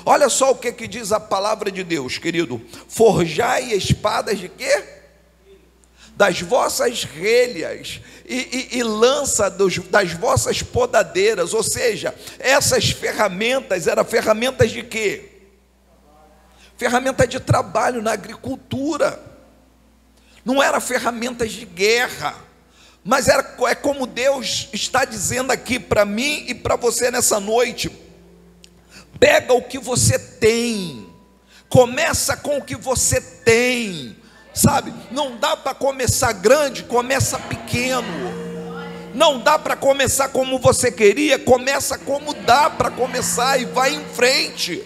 Olha só o que diz a palavra de Deus, querido. Forjai espadas de quê? Das vossas relhas e lança das vossas podadeiras. Ou seja, essas ferramentas eram ferramentas de quê? Ferramenta de trabalho na agricultura. Não eram ferramentas de guerra, mas é como Deus está dizendo aqui para mim e para você nessa noite. Pega o que você tem, começa com o que você tem, sabe? Não dá para começar grande, começa pequeno. Não dá para começar como você queria, começa como dá para começar e vai em frente.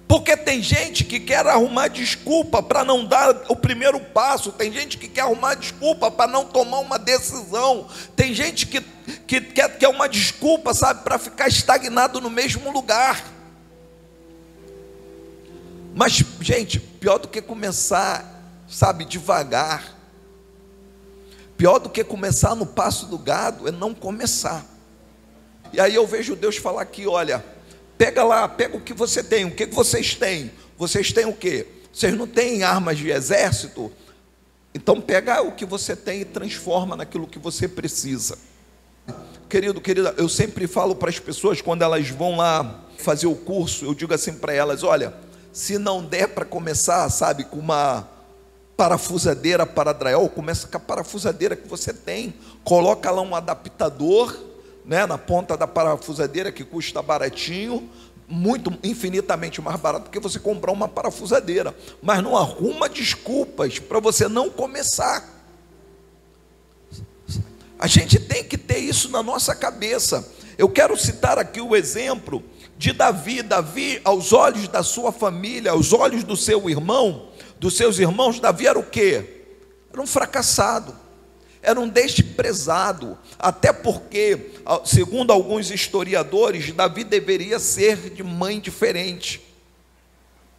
Porque tem gente que quer arrumar desculpa para não dar o primeiro passo, tem gente que quer arrumar desculpa para não tomar uma decisão, tem gente que quer uma desculpa, sabe, para ficar estagnado no mesmo lugar. Mas, gente, pior do que começar, sabe, devagar, pior do que começar no passo do gado é não começar. E aí eu vejo Deus falar aqui, olha, pega lá, pega o que você tem. O que vocês têm? Vocês têm o quê? Vocês não têm armas de exército? Então pega o que você tem e transforma naquilo que você precisa. Querido, querida, eu sempre falo para as pessoas, quando elas vão lá fazer o curso, eu digo assim para elas, olha, se não der para começar, sabe, com uma parafusadeira para drywall, começa com a parafusadeira que você tem, coloca lá um adaptador, né, na ponta da parafusadeira, que custa baratinho, infinitamente mais barato do que você comprar uma parafusadeira, mas não arruma desculpas para você não começar. A gente tem que ter isso na nossa cabeça. Eu quero citar aqui o exemplo de Davi. Davi, aos olhos da sua família, aos olhos do seu irmão, dos seus irmãos, Davi era o quê? Era um fracassado, era um desprezado, até porque, segundo alguns historiadores, Davi deveria ser de mãe diferente,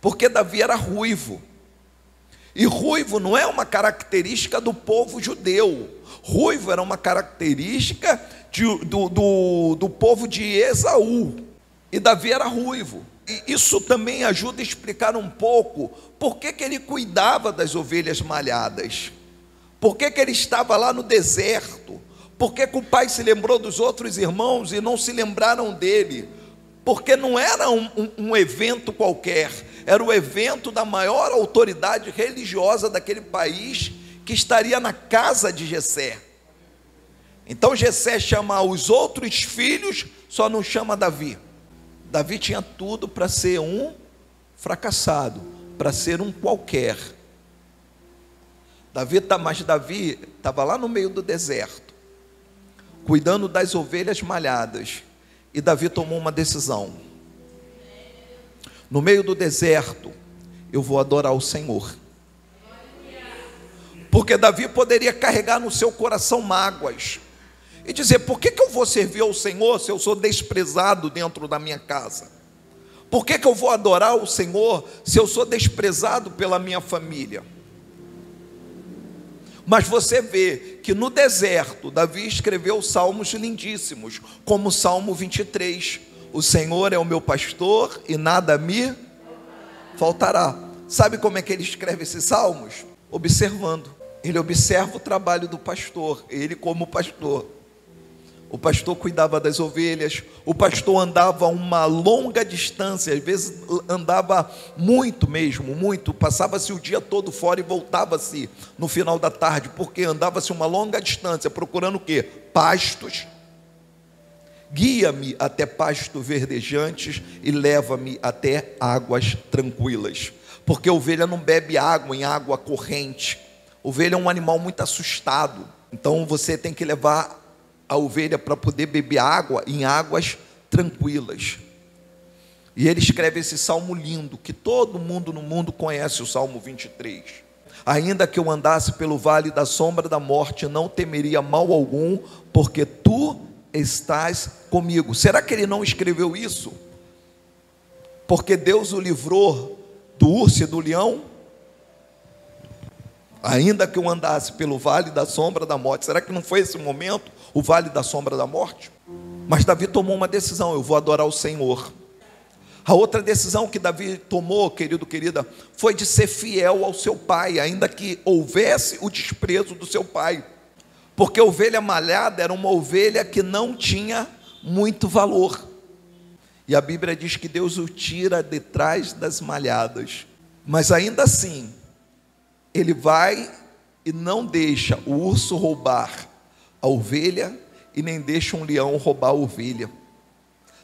porque Davi era ruivo, e ruivo não é uma característica do povo judeu, ruivo era uma característica do povo de Esaú, e Davi era ruivo. E isso também ajuda a explicar um pouco por que ele cuidava das ovelhas malhadas, por que ele estava lá no deserto, por que o pai se lembrou dos outros irmãos e não se lembraram dele, porque não era um evento qualquer, era o evento da maior autoridade religiosa daquele país, que estaria na casa de Jessé. Então Jessé chama os outros filhos, só não chama Davi. Davi tinha tudo para ser um fracassado, para ser um qualquer. Mas Davi estava lá no meio do deserto, cuidando das ovelhas malhadas, e Davi tomou uma decisão: no meio do deserto eu vou adorar o Senhor. Porque Davi poderia carregar no seu coração mágoas e dizer: por que eu vou servir ao Senhor se eu sou desprezado dentro da minha casa? Por que eu vou adorar o Senhor se eu sou desprezado pela minha família? Mas você vê que no deserto, Davi escreveu salmos lindíssimos, como o Salmo 23. O Senhor é o meu pastor e nada me faltará. Sabe como é que ele escreve esses salmos? Observando. Ele observa o trabalho do pastor, ele como pastor. O pastor cuidava das ovelhas, o pastor andava uma longa distância, às vezes andava muito mesmo, muito, passava-se o dia todo fora e voltava-se no final da tarde, porque andava-se uma longa distância, procurando o quê? Pastos. Guia-me até pastos verdejantes e leva-me até águas tranquilas, porque a ovelha não bebe água em água corrente, a ovelha é um animal muito assustado, então você tem que levar a ovelha para poder beber água em águas tranquilas. E ele escreve esse salmo lindo, que todo mundo no mundo conhece, o Salmo 23. Ainda que eu andasse pelo vale da sombra da morte, não temeria mal algum, porque tu estás comigo. Será que ele não escreveu isso porque Deus o livrou do urso e do leão? Ainda que eu andasse pelo vale da sombra da morte, será que não foi esse momento, o vale da sombra da morte? Mas Davi tomou uma decisão: eu vou adorar o Senhor. A outra decisão que Davi tomou, querido, querida, foi de ser fiel ao seu pai, ainda que houvesse o desprezo do seu pai. Porque a ovelha malhada era uma ovelha que não tinha muito valor. E a Bíblia diz que Deus o tira de trás das malhadas. Mas ainda assim, ele vai e não deixa o urso roubar a ovelha e nem deixa um leão roubar a ovelha.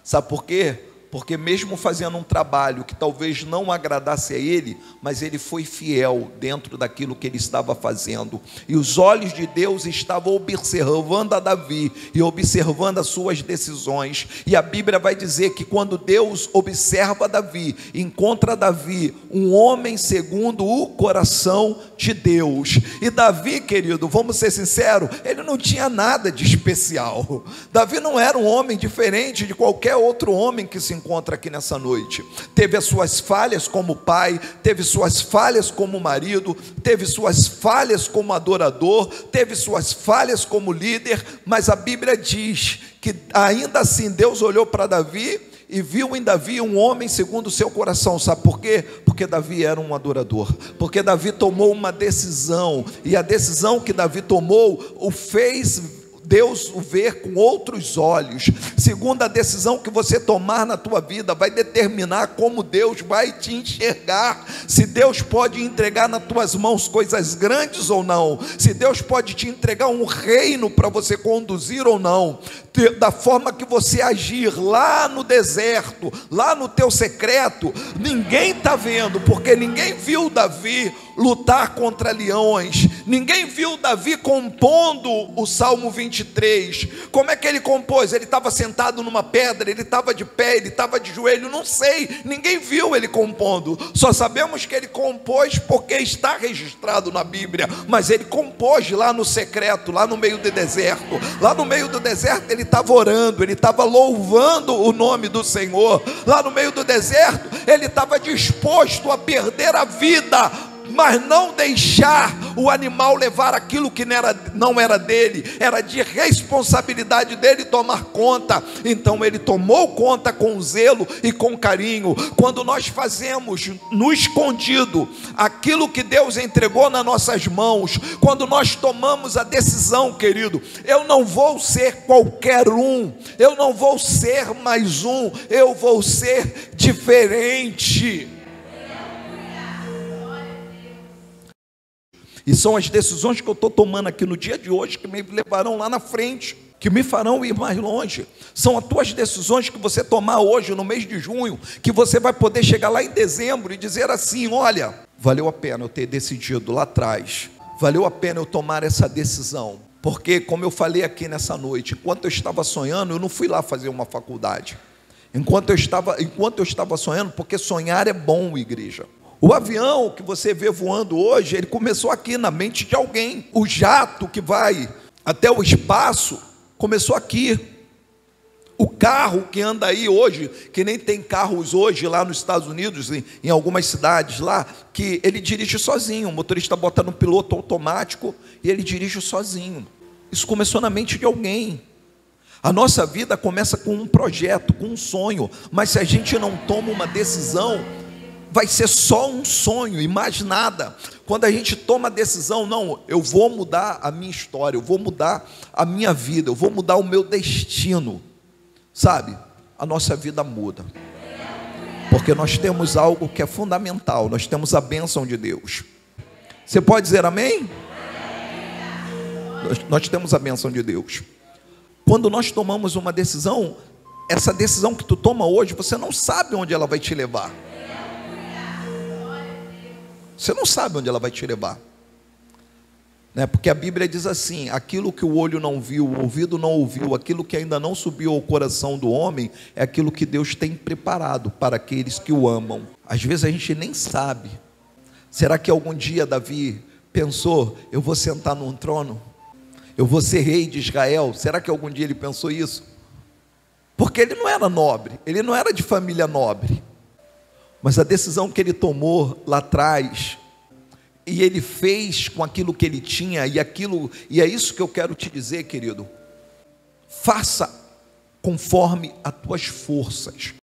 Sabe por quê? Porque mesmo fazendo um trabalho que talvez não agradasse a ele, mas ele foi fiel dentro daquilo que ele estava fazendo. E os olhos de Deus estavam observando a Davi e observando as suas decisões. E a Bíblia vai dizer que quando Deus observa Davi, encontra Davi um homem segundo o coração de Deus. E Davi, querido, vamos ser sinceros, ele não tinha nada de especial. Davi não era um homem diferente de qualquer outro homem que se encontra aqui nessa noite. Teve as suas falhas como pai, teve suas falhas como marido, teve suas falhas como adorador, teve suas falhas como líder, mas a Bíblia diz que ainda assim Deus olhou para Davi e viu em Davi um homem segundo o seu coração. Sabe por quê? Porque Davi era um adorador, porque Davi tomou uma decisão, e a decisão que Davi tomou o fez Deus o ver com outros olhos. Segunda decisão que você tomar na tua vida vai determinar como Deus vai te enxergar, se Deus pode entregar nas tuas mãos coisas grandes ou não, se Deus pode te entregar um reino para você conduzir ou não, da forma que você agir lá no deserto, lá no teu secreto, ninguém está vendo, porque ninguém viu Davi lutar contra leões, ninguém viu Davi compondo o Salmo 23, como é que ele compôs? Ele estava sentado numa pedra, ele estava de pé, ele estava de joelho, não sei, ninguém viu ele compondo, só sabemos que ele compôs porque está registrado na Bíblia, mas ele compôs lá no secreto, lá no meio do deserto, lá no meio do deserto ele estava orando, ele estava louvando o nome do Senhor, lá no meio do deserto ele estava disposto a perder a vida, mas não deixar o animal levar aquilo que não era dele, era de responsabilidade dele tomar conta. Então ele tomou conta com zelo e com carinho. Quando nós fazemos no escondido aquilo que Deus entregou nas nossas mãos, quando nós tomamos a decisão, querido, eu não vou ser qualquer um, eu não vou ser mais um, eu vou ser diferente. E são as decisões que eu estou tomando aqui no dia de hoje que me levarão lá na frente, que me farão ir mais longe. São as tuas decisões que você tomar hoje, no mês de junho, que você vai poder chegar lá em dezembro e dizer assim: olha, valeu a pena eu ter decidido lá atrás, valeu a pena eu tomar essa decisão, porque como eu falei aqui nessa noite, enquanto eu estava sonhando, eu não fui lá fazer uma faculdade, enquanto eu estava sonhando, porque sonhar é bom, igreja. O avião que você vê voando hoje, ele começou aqui na mente de alguém. O jato que vai até o espaço, começou aqui. O carro que anda aí hoje, que nem tem carros hoje lá nos Estados Unidos, em algumas cidades lá, que ele dirige sozinho, o motorista bota no piloto automático e ele dirige sozinho. Isso começou na mente de alguém. A nossa vida começa com um projeto, com um sonho, mas se a gente não toma uma decisão, vai ser só um sonho e mais nada. Quando a gente toma a decisão, não, eu vou mudar a minha história, eu vou mudar a minha vida, eu vou mudar o meu destino, sabe? A nossa vida muda, porque nós temos algo que é fundamental, nós temos a bênção de Deus. Você pode dizer amém? Nós temos a bênção de Deus. Quando nós tomamos uma decisão, essa decisão que tu toma hoje, você não sabe onde ela vai te levar. Você não sabe onde ela vai te levar, né? Porque a Bíblia diz assim: aquilo que o olho não viu, o ouvido não ouviu, aquilo que ainda não subiu ao coração do homem, é aquilo que Deus tem preparado para aqueles que o amam. Às vezes a gente nem sabe. Será que algum dia Davi pensou: eu vou sentar num trono, eu vou ser rei de Israel? Será que algum dia ele pensou isso? Porque ele não era nobre, ele não era de família nobre. Mas a decisão que ele tomou lá atrás, e ele fez com aquilo que ele tinha, e é isso que eu quero te dizer, querido: faça conforme as tuas forças,